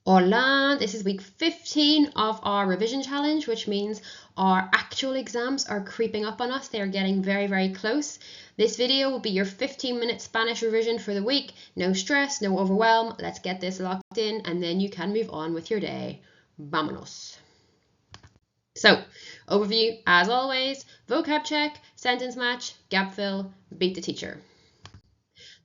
Hola, this is week 15 of our revision challenge, which means our actual exams are creeping up on us. They are getting very, very close. This video will be your 15-minute Spanish revision for the week. No stress, no overwhelm. Let's get this locked in and then you can move on with your day. Vámonos. So, overview as always, vocab check, sentence match, gap fill, beat the teacher.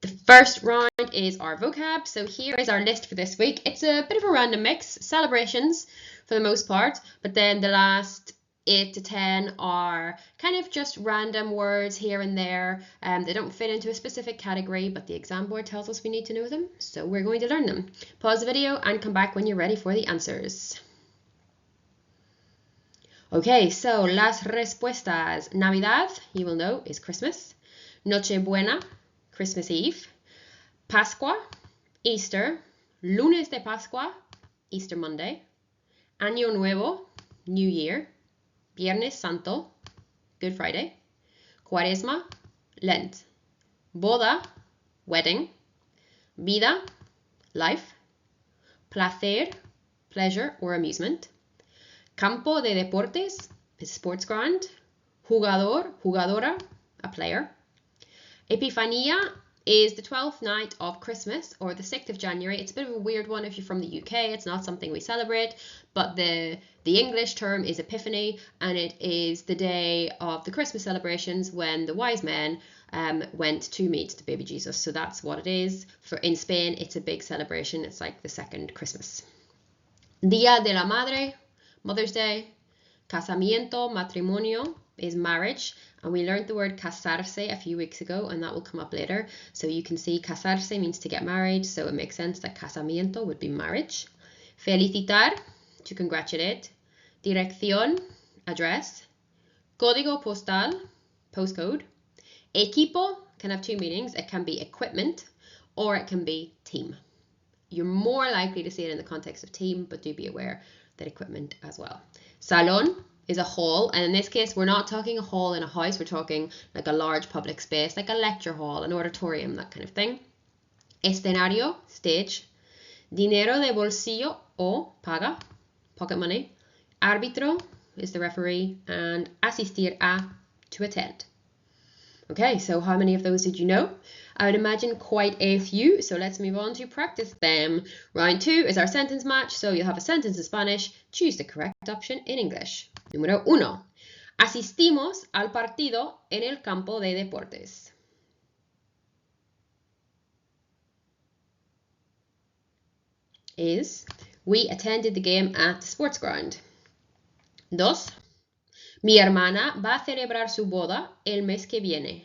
The first round is our vocab. So here is our list for this week. It's a bit of a random mix, celebrations for the most part, but then the last 8 to 10 are kind of just random words here and there. They don't fit into a specific category, but the exam board tells us we need to know them, so we're going to learn them. Pause the video and come back when you're ready for the answers. Okay, so las respuestas. Navidad, you will know, is Christmas. Nochebuena, Christmas Eve. Pascua, Easter. Lunes de Pascua, Easter Monday. Año Nuevo, New Year. Viernes Santo, Good Friday. Cuaresma, Lent. Boda, wedding. Vida, life. Placer, pleasure or amusement. Campo de deportes is sports ground. Jugador, jugadora, a player. Epifanía is the 12th night of Christmas or the 6th of January. It's a bit of a weird one if you're from the UK. It's not something we celebrate, but the English term is Epiphany, and it is the day of the Christmas celebrations when the wise men went to meet the baby Jesus. So that's what it is. In Spain, it's a big celebration. It's like the second Christmas. Día de la Madre, Mother's Day. Casamiento, matrimonio is marriage, and we learned the word casarse a few weeks ago, and that will come up later. So you can see casarse means to get married, so it makes sense that casamiento would be marriage. Felicitar, to congratulate. Dirección, address. Código postal, postcode. Equipo can have two meanings. It can be equipment or it can be team. You're more likely to see it in the context of team, but do be aware that equipment as well. Salón is a hall, and in this case we're not talking a hall in a house, we're talking like a large public space, like a lecture hall, an auditorium, that kind of thing. Escenario, stage. Dinero de bolsillo o paga, pocket money. Árbitro is the referee, and asistir a, to attend. Okay, so how many of those did you know? I would imagine quite a few, so let's move on to practice them. Round 2 is our sentence match, so you'll have a sentence in Spanish, choose the correct option in English. Número 1. Asistimos al partido en el campo de deportes. Is, we attended the game at the sports ground. 2. Mi hermana va a celebrar su boda el mes que viene.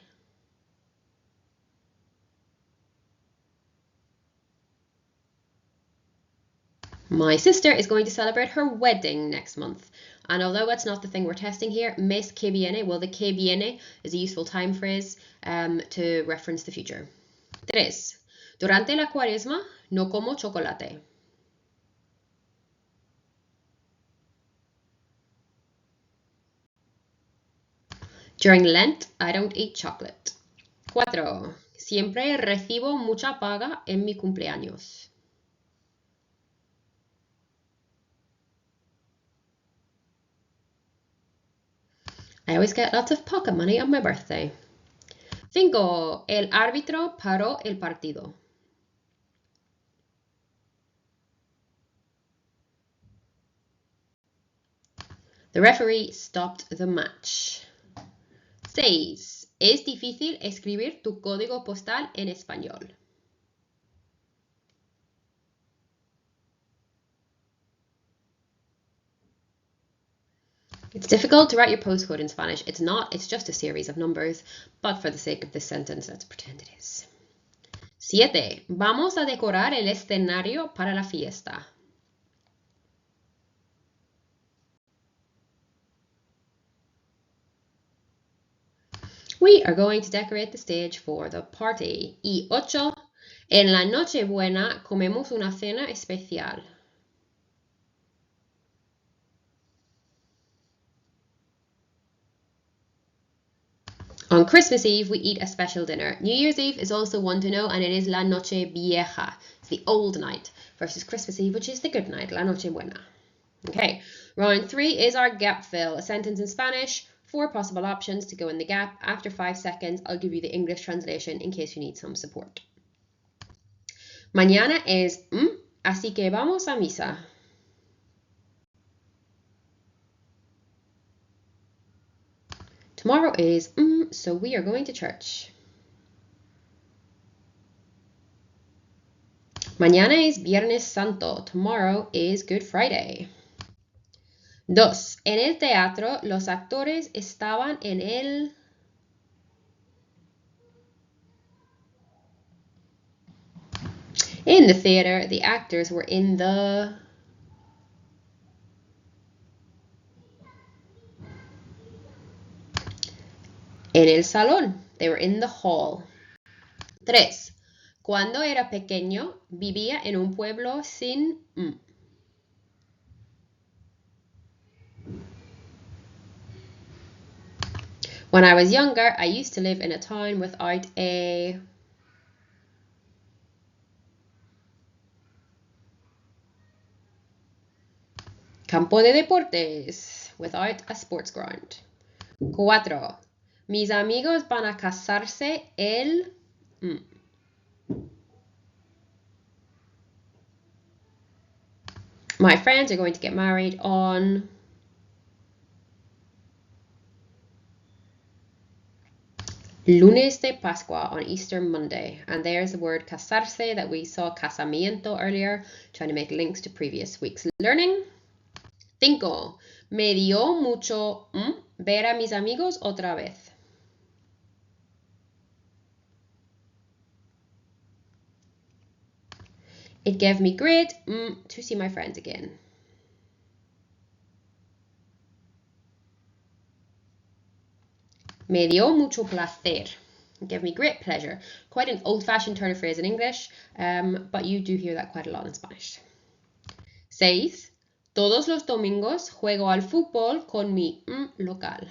My sister is going to celebrate her wedding next month. And although that's not the thing we're testing here, mes que viene, well, the que viene is a useful time phrase to reference the future. 3. Durante la cuaresma no como chocolate. During Lent, I don't eat chocolate. 4. Siempre recibo mucha paga en mi cumpleaños. I always get lots of pocket money on my birthday. 5. El árbitro paró el partido. The referee stopped the match. 6. Es difícil escribir tu código postal en español. It's difficult to write your postcode in Spanish. It's not, it's just a series of numbers, but for the sake of this sentence, let's pretend it is. 7. Vamos a decorar el escenario para la fiesta. We are going to decorate the stage for the party. Y 8. En la Nochebuena comemos una cena especial. On Christmas Eve, we eat a special dinner. New Year's Eve is also one to know, and it is la noche vieja. It's the old night. versus Christmas Eve, which is the good night, la noche buena. Okay, round 3 is our gap fill. A sentence in Spanish, 4 possible options to go in the gap. After 5 seconds, I'll give you the English translation in case you need some support. Mañana es así que vamos a misa. Tomorrow is so we are going to church. Mañana es Viernes Santo. Tomorrow is Good Friday. 2. En el teatro, los actores estaban en el... In the theater, the actors were in the... En el salón. They were in the hall. 3. Cuando era pequeño, vivía en un pueblo sin... When I was younger, I used to live in a town without a... Campo de deportes, without a sports ground. 4. Mis amigos van a casarse el... My friends are going to get married on... Lunes de Pascua, on Easter Monday. And there's the word casarse that we saw, casamiento, earlier, trying to make links to previous week's learning. 5. Me dio mucho ver a mis amigos otra vez. It gave me great to see my friends again. Me dio mucho placer. It gave me great pleasure. Quite an old-fashioned turn of phrase in English, but you do hear that quite a lot in Spanish. 6. Todos los domingos juego al fútbol con mi local.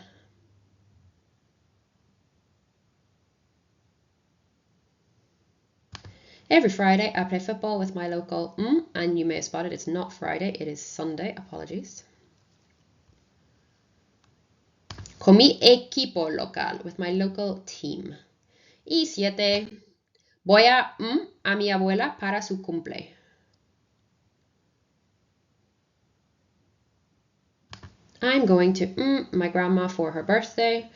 Every Friday I play football with my local and you may have spotted it's not Friday, it is Sunday, apologies. Con mi equipo local, with my local team. Y 7. Voy a mi abuela para su cumple. I'm going to my grandma for her birthday.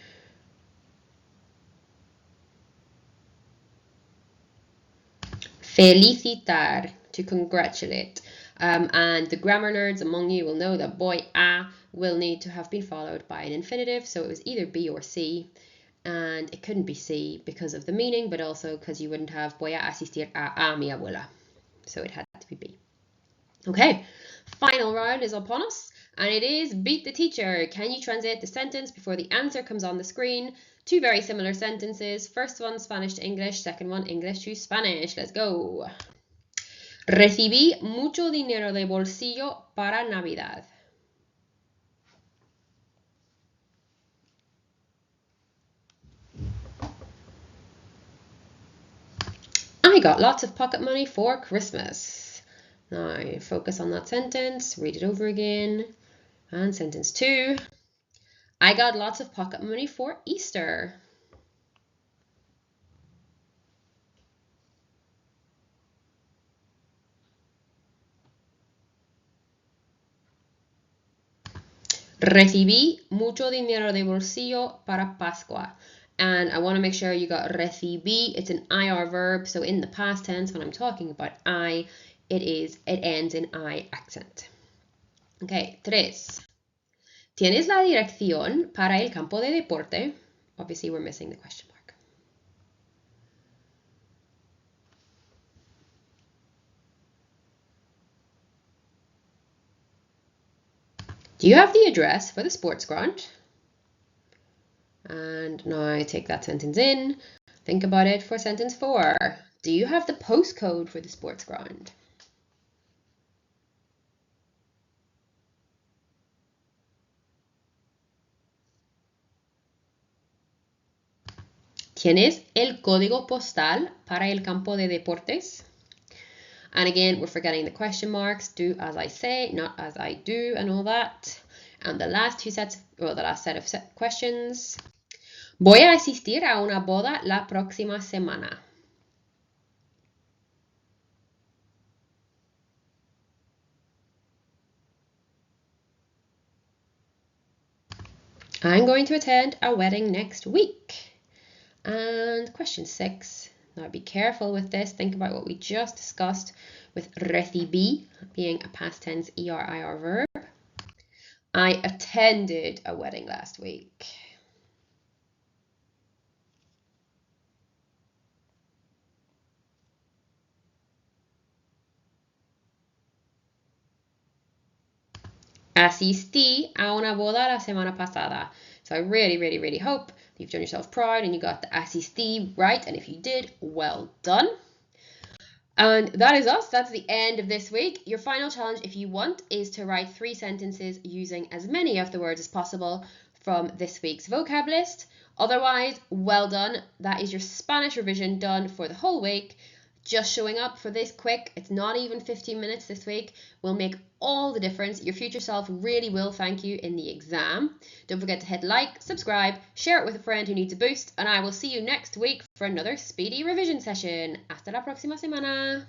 Felicitar, to congratulate. And the grammar nerds among you will know that voy a will need to have been followed by an infinitive, so it was either B or C, and it couldn't be C because of the meaning, but also because you wouldn't have voy a asistir a mi abuela, so it had to be B. Okay, final round is upon us, and it is beat the teacher. Can you translate the sentence before the answer comes on the screen? 2 very similar sentences. First one, Spanish to English. Second one, English to Spanish. Let's go. Recibí mucho dinero de bolsillo para Navidad. I got lots of pocket money for Christmas. Now, focus on that sentence. Read it over again. And sentence 2. I got lots of pocket money for Easter. Recibí mucho dinero de bolsillo para Pascua. And I want to make sure you got recibí. It's an IR verb, so in the past tense, when I'm talking about I, it ends in I accent. Okay, 3. ¿Tienes la dirección para el campo de deporte? Obviously, we're missing the question mark. Do you have the address for the sports ground? And now I take that sentence in. Think about it for sentence 4. Do you have the postcode for the sports ground? ¿Tienes el código postal para el campo de deportes? And again, we're forgetting the question marks. Do as I say, not as I do, and all that. And the last set of questions. Voy a asistir a una boda la próxima semana. I'm going to attend a wedding next week. And question 6. Now be careful with this. Think about what we just discussed with recibí being a past tense ER-IR verb. I attended a wedding last week. Asistí a una boda la semana pasada. So I really, really, really hope you've done yourself proud and you got the asistí right. And if you did, well done. And that is us. That's the end of this week. Your final challenge, if you want, is to write 3 sentences using as many of the words as possible from this week's vocab list. Otherwise, well done. That is your Spanish revision done for the whole week. Just showing up for this quick, it's not even 15 minutes this week, will make all the difference. Your future self really will thank you in the exam. Don't forget to hit like, subscribe, share it with a friend who needs a boost, and I will see you next week for another speedy revision session. Hasta la próxima semana.